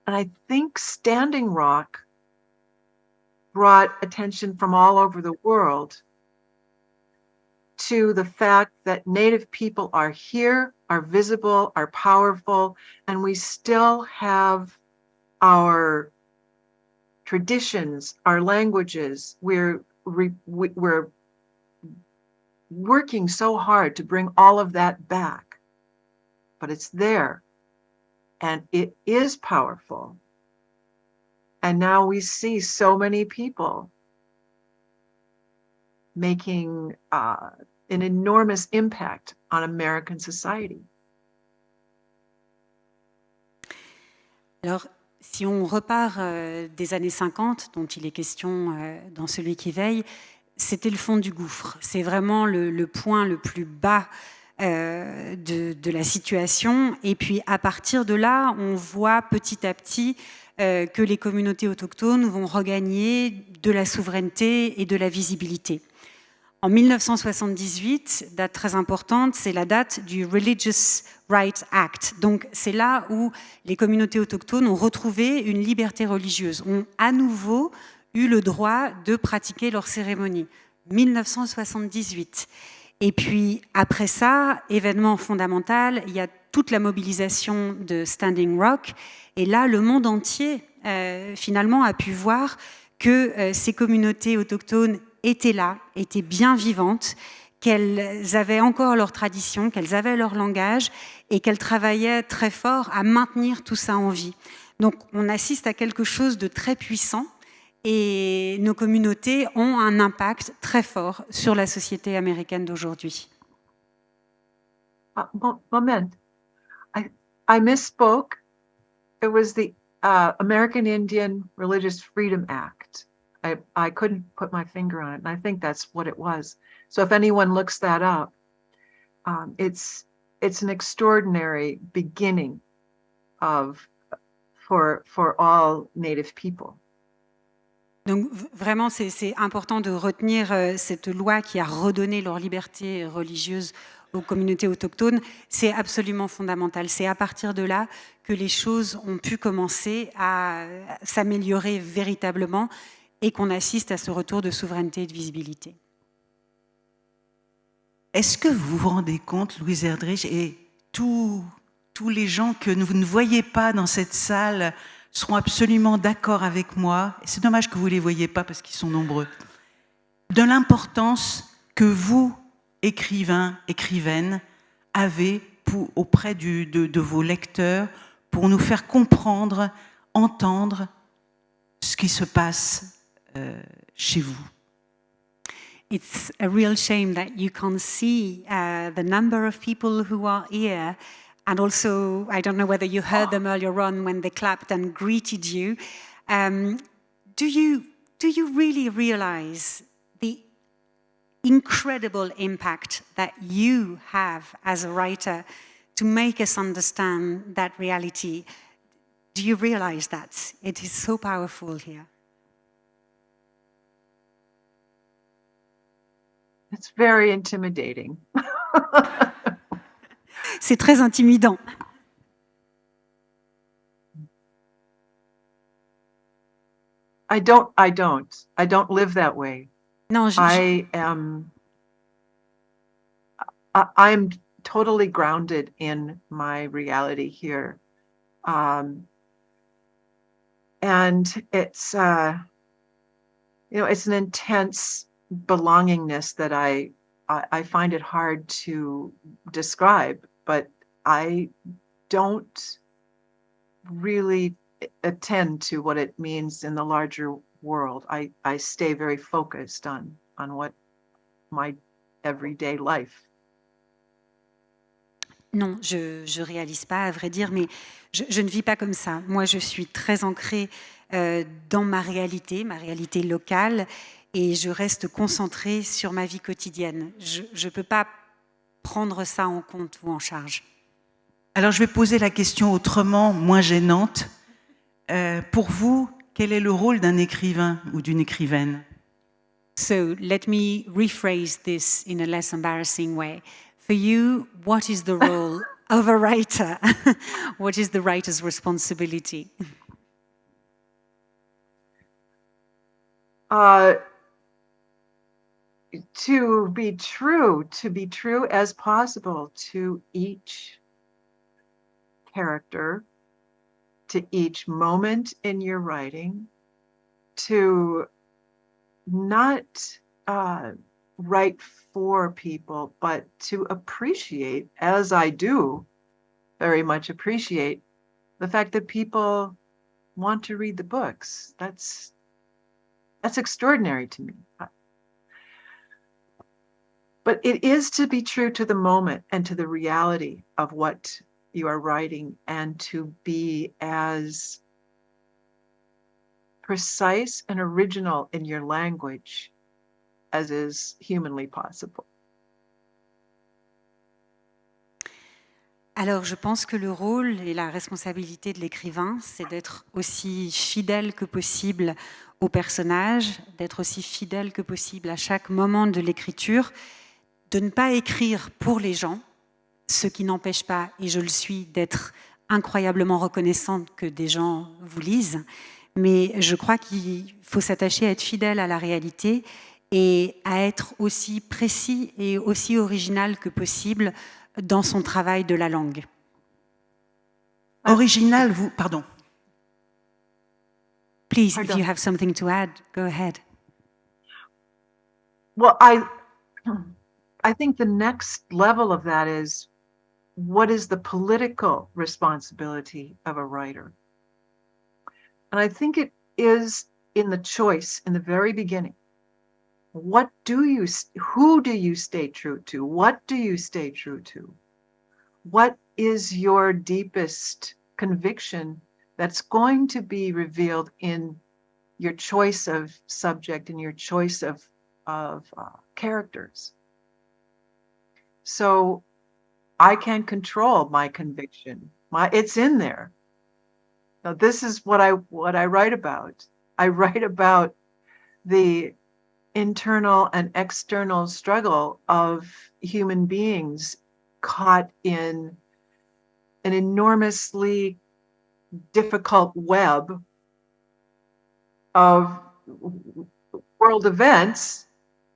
And I think Standing Rock brought attention from all over the world to the fact that Native people are here, are visible, are powerful, and we still have our traditions, our languages. We're working so hard to bring all of that back, but it's there, and it is powerful. And now we see so many people making an enormous impact on American society. Alors, si on repart des années 50, dont il est question dans Celui qui veille, c'était le fond du gouffre. C'est vraiment le point le plus bas de la situation. Et puis, à partir de là, on voit petit à petit que les communautés autochtones vont regagner de la souveraineté et de la visibilité. En 1978, date très importante, c'est la date du Religious Rights Act. Donc c'est là où les communautés autochtones ont retrouvé une liberté religieuse, ont à nouveau eu le droit de pratiquer leurs cérémonies. 1978. Et puis après ça, événement fondamental, il y a toute la mobilisation de Standing Rock. Et là, le monde entier, finalement, a pu voir que ces communautés autochtones étaient là, étaient bien vivantes, qu'elles avaient encore leur tradition, qu'elles avaient leur langage et qu'elles travaillaient très fort à maintenir tout ça en vie. Donc on assiste à quelque chose de très puissant et nos communautés ont un impact très fort sur la société américaine d'aujourd'hui. Moment. I misspoke. It was the American Indian Religious Freedom Act. I couldn't put my finger on it, and I think that's what it was. So if anyone looks that up, it's an extraordinary beginning for all Native people. Donc vraiment, c'est important de retenir cette loi qui a redonné leur liberté religieuse aux communautés autochtones. C'est absolument fondamental. C'est à partir de là que les choses ont pu commencer à s'améliorer véritablement. et qu'on assiste à ce retour de souveraineté et de visibilité. Est-ce que vous vous rendez compte, Louise Erdrich, et tous les gens que vous ne voyez pas dans cette salle seront absolument d'accord avec moi, et c'est dommage que vous ne les voyez pas parce qu'ils sont nombreux, de l'importance que vous, écrivains, écrivaines, avez auprès de vos lecteurs pour nous faire comprendre, entendre ce qui se passe chez vous. It's a real shame that you can't see the number of people who are here. And also, I don't know whether you heard them earlier on when they clapped and greeted you. Do you really realize the incredible impact that you have as a writer to make us understand that reality? Do you realize that? It is so powerful here. It's very intimidating. C'est très intimidant. I don't live that way. Non, I'm totally grounded in my reality here. And it's, it's an intense belongingness that I find it hard to describe, but I don't really attend to what it means in the larger world. I stay very focused on what my everyday life. Non, je réalise pas, à vrai dire, mais je ne vis pas comme ça. Moi, je suis très ancrée dans ma réalité locale, et je reste concentrée sur ma vie quotidienne. Je ne peux pas prendre ça en compte ou en charge. Alors, je vais poser la question autrement, moins gênante. Pour vous, quel est le rôle d'un écrivain ou d'une écrivaine? So, let me rephrase this in a less embarrassing way. For you, what is the role of a writer? What is the writer's responsibility? To be true as possible to each character, to each moment in your writing, to not write for people, but to appreciate, as I do very much appreciate, the fact that people want to read the books. That's extraordinary to me. But it is to be true to the moment and to the reality of what you are writing, and to be as precise and original in your language as is humanly possible. Alors, je pense que le rôle et la responsabilité de l'écrivain, c'est d'être aussi fidèle que possible au personnage, d'être aussi fidèle que possible à chaque moment de l'écriture, de ne pas écrire pour les gens, ce qui n'empêche pas, et je le suis, d'être incroyablement reconnaissante que des gens vous lisent, mais je crois qu'il faut s'attacher à être fidèle à la réalité et à être aussi précis et aussi original que possible dans son travail de la langue. Original, vous... Pardon. Please, if you have something to add, go ahead. Well, I think the next level of that is, what is the political responsibility of a writer? And I think it is in the choice in the very beginning. Who do you stay true to? What do you stay true to? What is your deepest conviction that's going to be revealed in your choice of subject and your choice of characters? So I can't control my conviction. It's in there. Now, this is what I write about. I write about the internal and external struggle of human beings caught in an enormously difficult web of world events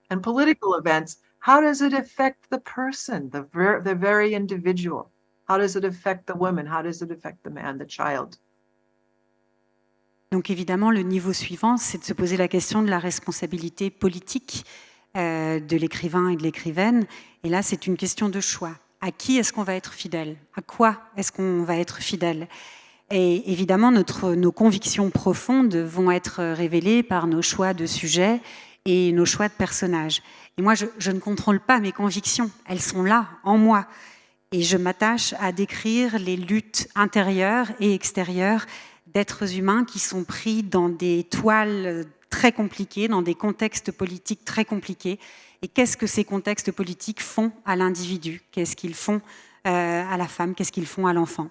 and political events, how does it affect the person, the very individual? How does it affect the woman? How does it affect the man, the child? Donc évidemment, le niveau suivant, c'est de se poser la question de la responsabilité politique de l'écrivain et de l'écrivaine. Et là, c'est une question de choix. À qui est-ce qu'on va être fidèle? À quoi est-ce qu'on va être fidèle? Et évidemment, nos convictions profondes vont être révélées par nos choix de sujets et nos choix de personnages. Et moi, je ne contrôle pas mes convictions. Elles sont là, en moi. Et je m'attache à décrire les luttes intérieures et extérieures d'êtres humains qui sont pris dans des toiles très compliquées, dans des contextes politiques très compliqués. Et qu'est-ce que ces contextes politiques font à l'individu? Qu'est-ce qu'ils font à la femme? Qu'est-ce qu'ils font à l'enfant?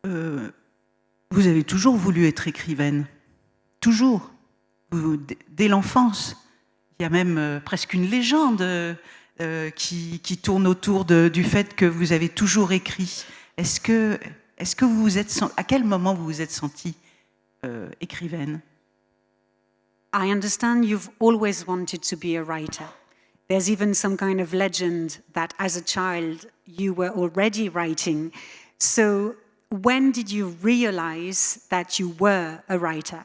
Vous avez toujours voulu être écrivaine. Toujours. Dès l'enfance. Il y a même presque une légende qui tourne autour du fait que vous avez toujours écrit. Est-ce que vous vous êtes, à quel moment vous vous êtes sentie écrivaine? I understand you've always wanted to be a writer. There's even some kind of legend that as a child you were already writing. So when did you realize that you were a writer?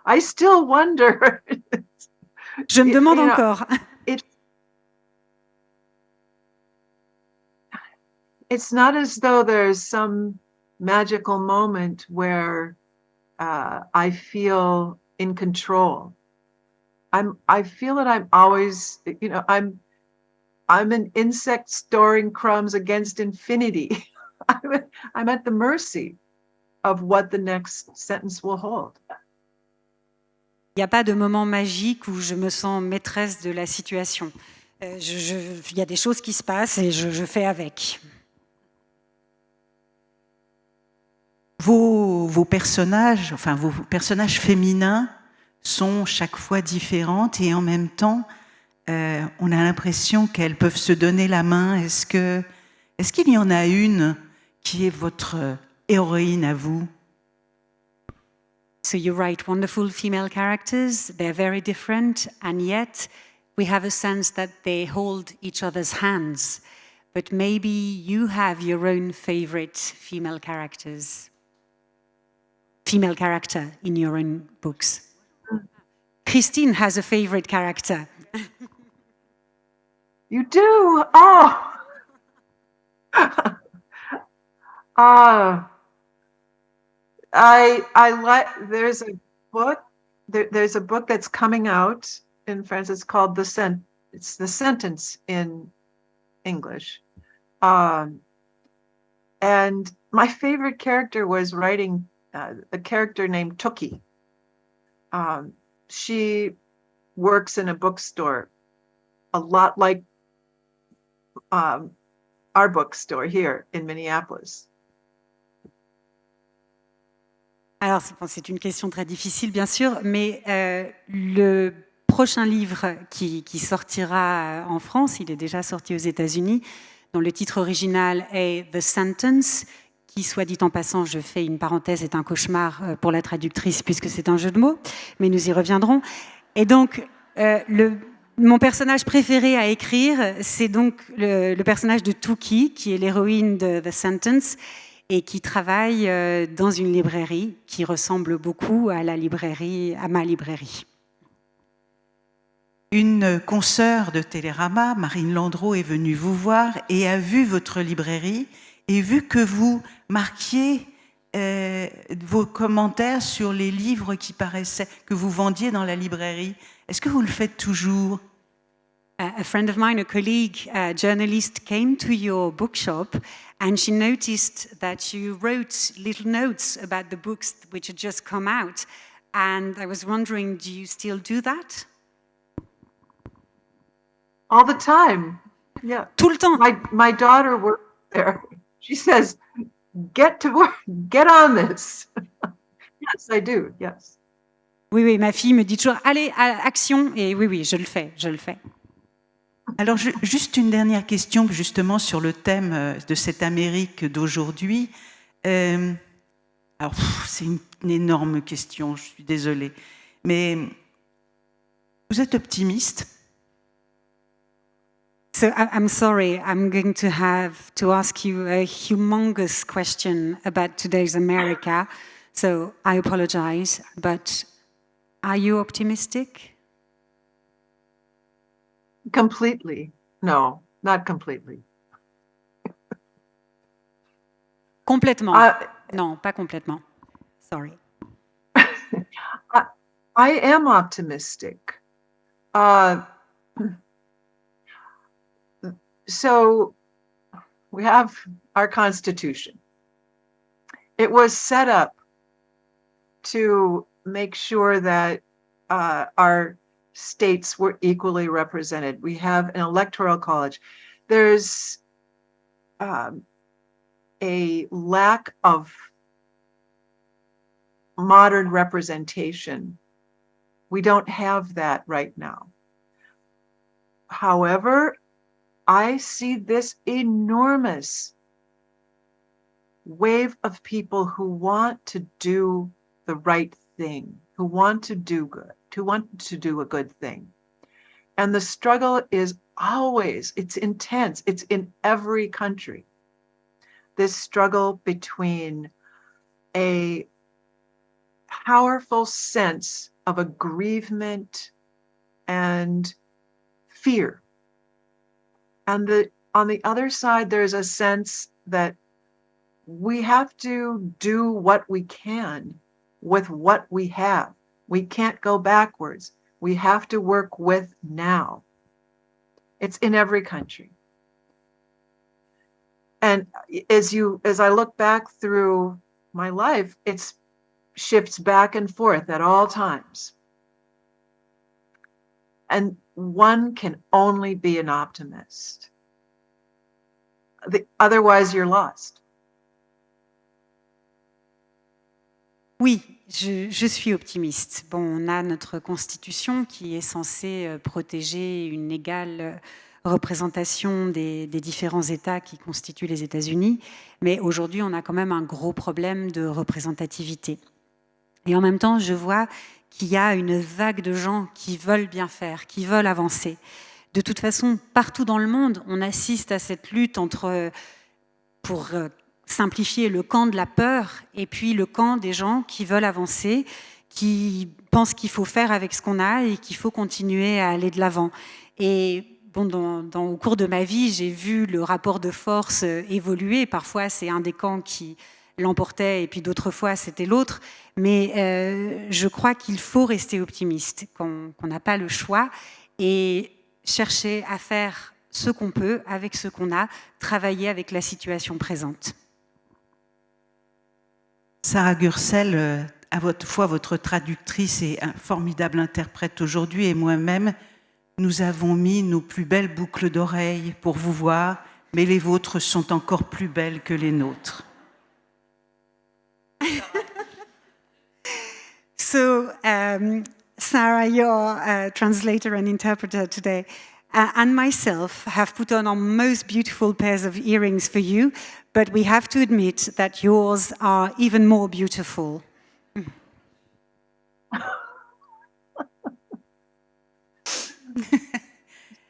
I still wonder. Je me demande encore. It's not as though there's some magical moment where I feel in control. I feel that I'm always, I'm an insect storing crumbs against infinity. I'm at the mercy of what the next sentence will hold. Il n'y a pas de moment magique où je me sens maîtresse de la situation. Il y a des choses qui se passent et je fais avec. Vos personnages, enfin vos personnages féminins sont chaque fois différentes et en même temps, on a l'impression qu'elles peuvent se donner la main. Est-ce qu'il y en a une qui est votre héroïne à vous? So you write wonderful female characters, they're very different, and yet we have a sense that they hold each other's hands. But maybe you have your own favorite female character in your own books. Christine has a favorite character. You do? Oh! I like, there's a book that's coming out in France. It's called it's The Sentence in English. And my favorite character was writing a character named Tookie. She works in a bookstore, a lot like our bookstore here in Minneapolis. Alors, c'est une question très difficile, bien sûr, mais le prochain livre qui sortira en France, il est déjà sorti aux États-Unis, dont le titre original est The Sentence, qui, soit dit en passant, je fais une parenthèse, est un cauchemar pour la traductrice, puisque c'est un jeu de mots, mais nous y reviendrons. Et donc, mon personnage préféré à écrire, c'est donc le personnage de Tookie, qui est l'héroïne de The Sentence, et qui travaille dans une librairie qui ressemble beaucoup à ma librairie. Une consoeur de Télérama, Marine Landreau, est venue vous voir et a vu votre librairie et vu que vous marquiez vos commentaires sur les livres qui paraissaient, que vous vendiez dans la librairie. Est-ce que vous le faites toujours? A friend of mine, a colleague, a journalist, came to your bookshop and she noticed that you wrote little notes about the books which had just come out. And I was wondering, do you still do that? All the time. Yeah. Tout le temps. My daughter works there. She says, get to work, get on this. Yes, I do, yes. Oui, ma fille me dit toujours, allez, à action. Et oui, je le fais. Alors, juste une dernière question, justement, sur le thème de cette Amérique d'aujourd'hui. Alors, c'est une énorme question, je suis désolée. Mais vous êtes optimiste? So I'm sorry, I'm going to have to ask you a humongous question about today's America. So I apologize, but are you optimistic? Completely. No, not completely. Complètement. Non, pas complètement. Sorry. I am optimistic. So we have our Constitution. It was set up to make sure that our states were equally represented. We have an electoral college. There's a lack of modern representation. We don't have that right now. However, I see this enormous wave of people who want to do the right thing, who want to do good, who want to do a good thing. And the struggle is always, it's intense. It's in every country. This struggle between a powerful sense of aggrievement and fear. And on the other side, there's a sense that we have to do what we can with what we have. We can't go backwards. We have to work with now. It's in every country. And as I look back through my life, it shifts back and forth at all times. And one can only be an optimist. Otherwise, you're lost. Oui, je suis optimiste. Bon, on a notre constitution qui est censée protéger une égale représentation des différents États qui constituent les États-Unis, mais aujourd'hui, on a quand même un gros problème de représentativité. Et en même temps, je vois qu'il y a une vague de gens qui veulent bien faire, qui veulent avancer. De toute façon, partout dans le monde, on assiste à cette lutte pour simplifier, le camp de la peur et puis le camp des gens qui veulent avancer, qui pensent qu'il faut faire avec ce qu'on a et qu'il faut continuer à aller de l'avant. Et bon, au cours de ma vie, j'ai vu le rapport de force évoluer. Parfois, c'est un des camps qui l'emportait et puis d'autres fois, c'était l'autre. Mais je crois qu'il faut rester optimiste, qu'on n'a pas le choix et chercher à faire ce qu'on peut avec ce qu'on a, travailler avec la situation présente. Sarah Gursel, à votre fois votre traductrice et un formidable interprète aujourd'hui, et moi-même, nous avons mis nos plus belles boucles d'oreilles pour vous voir, mais les vôtres sont encore plus belles que les nôtres. So, Sarah, your translator and interpreter today, and myself have put on our most beautiful pairs of earrings for you, but we have to admit that yours are even more beautiful.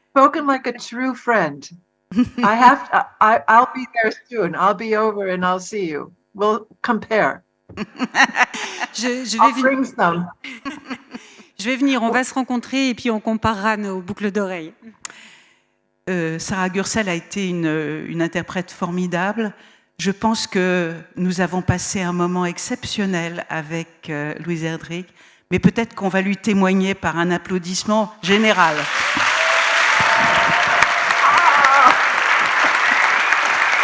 Spoken like a true friend. I'll be there soon. I'll be over and I'll see you. We'll compare. Je vais venir, on va se rencontrer et puis on comparera nos boucles d'oreilles. Sarah Gursel a été une interprète formidable. Je pense que nous avons passé un moment exceptionnel avec Louise Erdrich, mais peut-être qu'on va lui témoigner par un applaudissement général.